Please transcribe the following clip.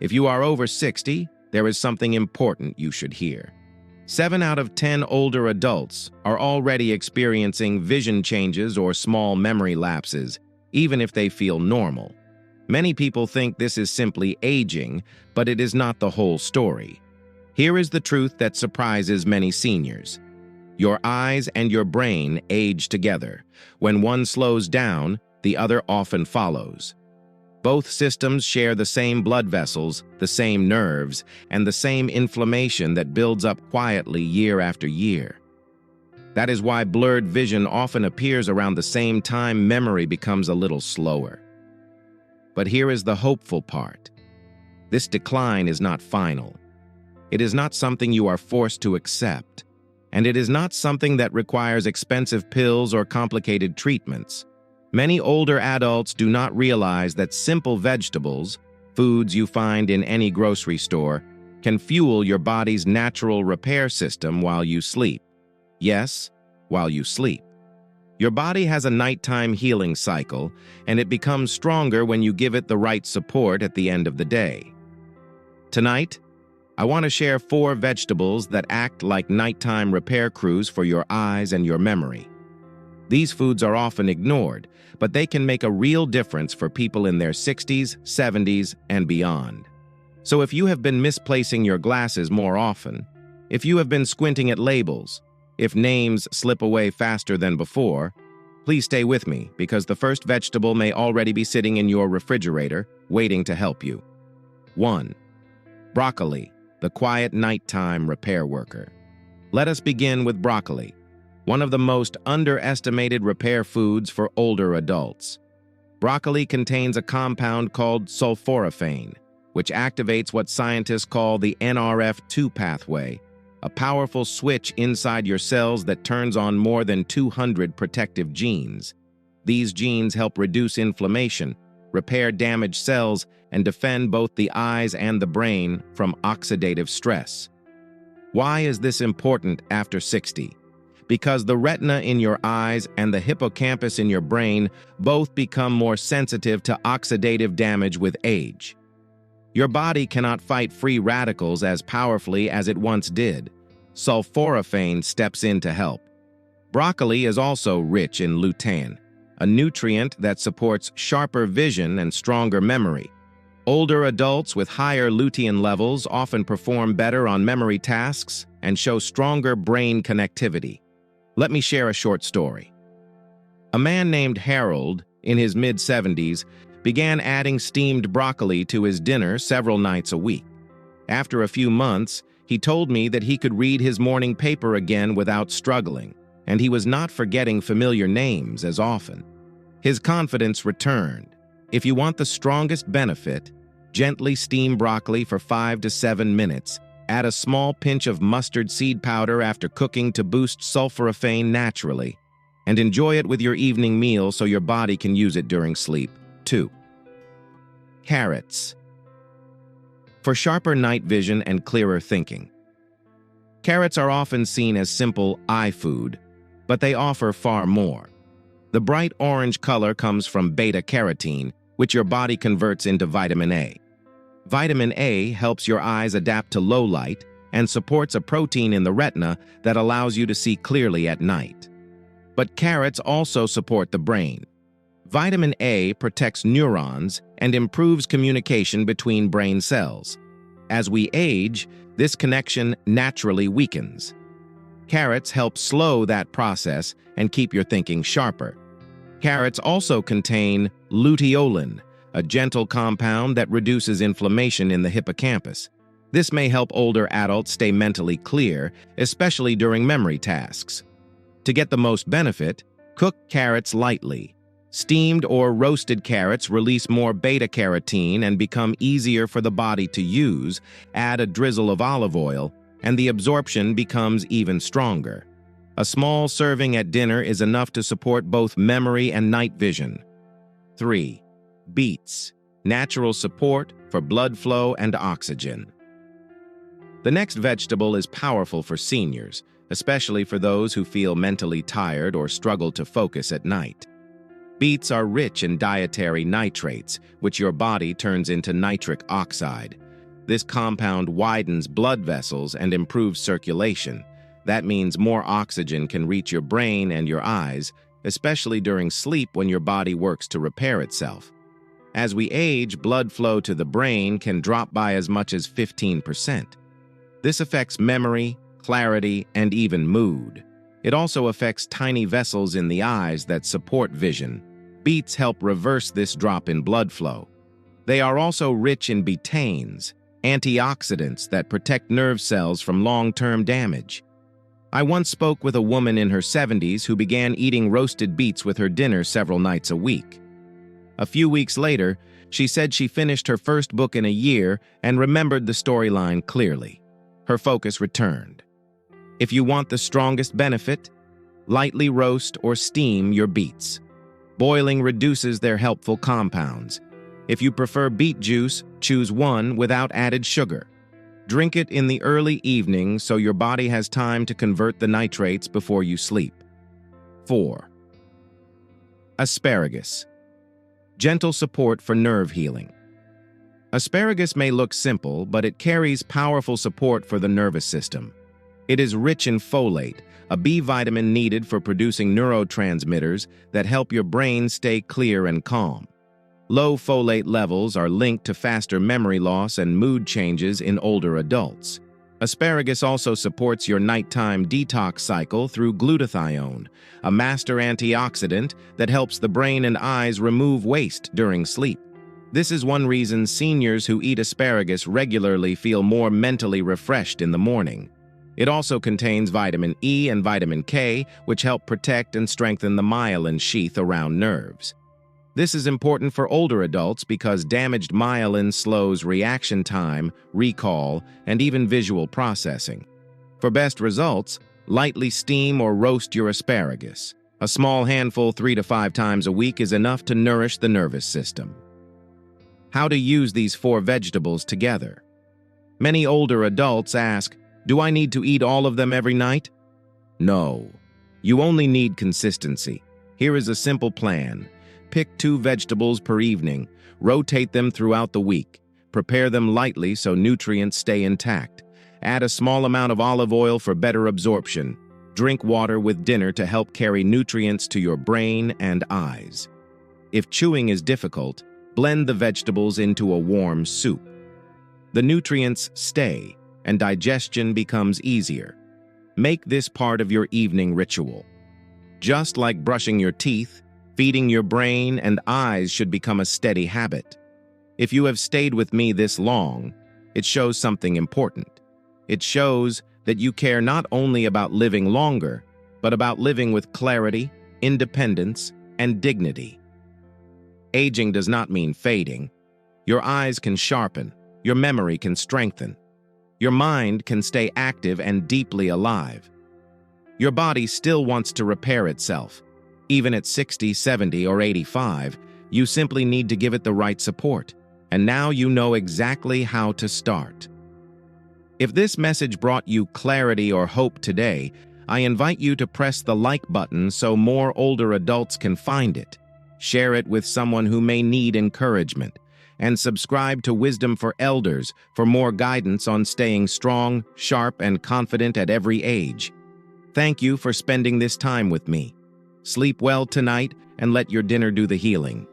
If you are over 60, there is something important you should hear. 7 out of 10 older adults are already experiencing vision changes or small memory lapses, even if they feel normal. Many people think this is simply aging, but it is not the whole story. Here is the truth that surprises many seniors. Your eyes and your brain age together. When one slows down, the other often follows. Both systems share the same blood vessels, the same nerves, and the same inflammation that builds up quietly year after year. That is why blurred vision often appears around the same time memory becomes a little slower. But here is the hopeful part. This decline is not final. It is not something you are forced to accept, and it is not something that requires expensive pills or complicated treatments. Many older adults do not realize that simple vegetables, foods you find in any grocery store, can fuel your body's natural repair system while you sleep. Yes, while you sleep. Your body has a nighttime healing cycle, and it becomes stronger when you give it the right support at the end of the day. Tonight, I want to share 4 vegetables that act like nighttime repair crews for your eyes and your memory. These foods are often ignored, but they can make a real difference for people in their 60s, 70s, and beyond. So if you have been misplacing your glasses more often, if you have been squinting at labels, if names slip away faster than before, please stay with me because the first vegetable may already be sitting in your refrigerator, waiting to help you. 1. Broccoli, the quiet nighttime repair worker. Let us begin with broccoli, one of the most underestimated repair foods for older adults. Broccoli contains a compound called sulforaphane, which activates what scientists call the NRF2 pathway, a powerful switch inside your cells that turns on more than 200 protective genes. These genes help reduce inflammation, repair damaged cells, and defend both the eyes and the brain from oxidative stress. Why is this important after 60? Because the retina in your eyes and the hippocampus in your brain both become more sensitive to oxidative damage with age. Your body cannot fight free radicals as powerfully as it once did. Sulforaphane steps in to help. Broccoli is also rich in lutein, a nutrient that supports sharper vision and stronger memory. Older adults with higher lutein levels often perform better on memory tasks and show stronger brain connectivity. Let me share a short story. A man named Harold, in his mid-70s, began adding steamed broccoli to his dinner several nights a week. After a few months, he told me that he could read his morning paper again without struggling, and he was not forgetting familiar names as often. His confidence returned. If you want the strongest benefit, gently steam broccoli for 5 to 7 minutes. Add a small pinch of mustard seed powder after cooking to boost sulforaphane naturally, and enjoy it with your evening meal so your body can use it during sleep. 2. Carrots. For sharper night vision and clearer thinking. Carrots are often seen as simple eye food, but they offer far more. The bright orange color comes from beta-carotene, which your body converts into vitamin A. Vitamin A helps your eyes adapt to low light and supports a protein in the retina that allows you to see clearly at night. But carrots also support the brain. Vitamin A protects neurons and improves communication between brain cells. As we age, this connection naturally weakens. Carrots help slow that process and keep your thinking sharper. Carrots also contain luteolin, a gentle compound that reduces inflammation in the hippocampus. This may help older adults stay mentally clear, especially during memory tasks. To get the most benefit, cook carrots lightly. Steamed or roasted carrots release more beta-carotene and become easier for the body to use. Add a drizzle of olive oil, and the absorption becomes even stronger. A small serving at dinner is enough to support both memory and night vision. 3. Beets, natural support for blood flow and oxygen. The next vegetable is powerful for seniors, especially for those who feel mentally tired or struggle to focus at night. Beets are rich in dietary nitrates, which your body turns into nitric oxide. This compound widens blood vessels and improves circulation. That means more oxygen can reach your brain and your eyes, especially during sleep when your body works to repair itself. As we age, blood flow to the brain can drop by as much as 15%. This affects memory, clarity, and even mood. It also affects tiny vessels in the eyes that support vision. Beets help reverse this drop in blood flow. They are also rich in betaines, antioxidants that protect nerve cells from long-term damage. I once spoke with a woman in her 70s who began eating roasted beets with her dinner several nights a week. A few weeks later, she said she finished her first book in a year and remembered the storyline clearly. Her focus returned. If you want the strongest benefit, lightly roast or steam your beets. Boiling reduces their helpful compounds. If you prefer beet juice, choose one without added sugar. Drink it in the early evening so your body has time to convert the nitrates before you sleep. 4. Asparagus. Gentle support for nerve healing. Asparagus may look simple, but it carries powerful support for the nervous system. It is rich in folate, a B vitamin needed for producing neurotransmitters that help your brain stay clear and calm. Low folate levels are linked to faster memory loss and mood changes in older adults. Asparagus also supports your nighttime detox cycle through glutathione, a master antioxidant that helps the brain and eyes remove waste during sleep. This is one reason seniors who eat asparagus regularly feel more mentally refreshed in the morning. It also contains vitamin E and vitamin K, which help protect and strengthen the myelin sheath around nerves. This is important for older adults because damaged myelin slows reaction time, recall, and even visual processing. For best results, lightly steam or roast your asparagus. A small handful 3 to 5 times a week is enough to nourish the nervous system. How to use these 4 vegetables together. Many older adults ask, "Do I need to eat all of them every night?" No. You only need consistency. Here is a simple plan. Pick 2 vegetables per evening. Rotate them throughout the week. Prepare them lightly so nutrients stay intact. Add a small amount of olive oil for better absorption. Drink water with dinner to help carry nutrients to your brain and eyes. If chewing is difficult, blend the vegetables into a warm soup. The nutrients stay, and digestion becomes easier. Make this part of your evening ritual. Just like brushing your teeth, feeding your brain and eyes should become a steady habit. If you have stayed with me this long, it shows something important. It shows that you care not only about living longer, but about living with clarity, independence, and dignity. Aging does not mean fading. Your eyes can sharpen, your memory can strengthen. Your mind can stay active and deeply alive. Your body still wants to repair itself. Even at 60, 70, or 85, you simply need to give it the right support. And now you know exactly how to start. If this message brought you clarity or hope today, I invite you to press the like button so more older adults can find it. Share it with someone who may need encouragement. And subscribe to Wisdom for Elders for more guidance on staying strong, sharp, and confident at every age. Thank you for spending this time with me. Sleep well tonight and let your dinner do the healing.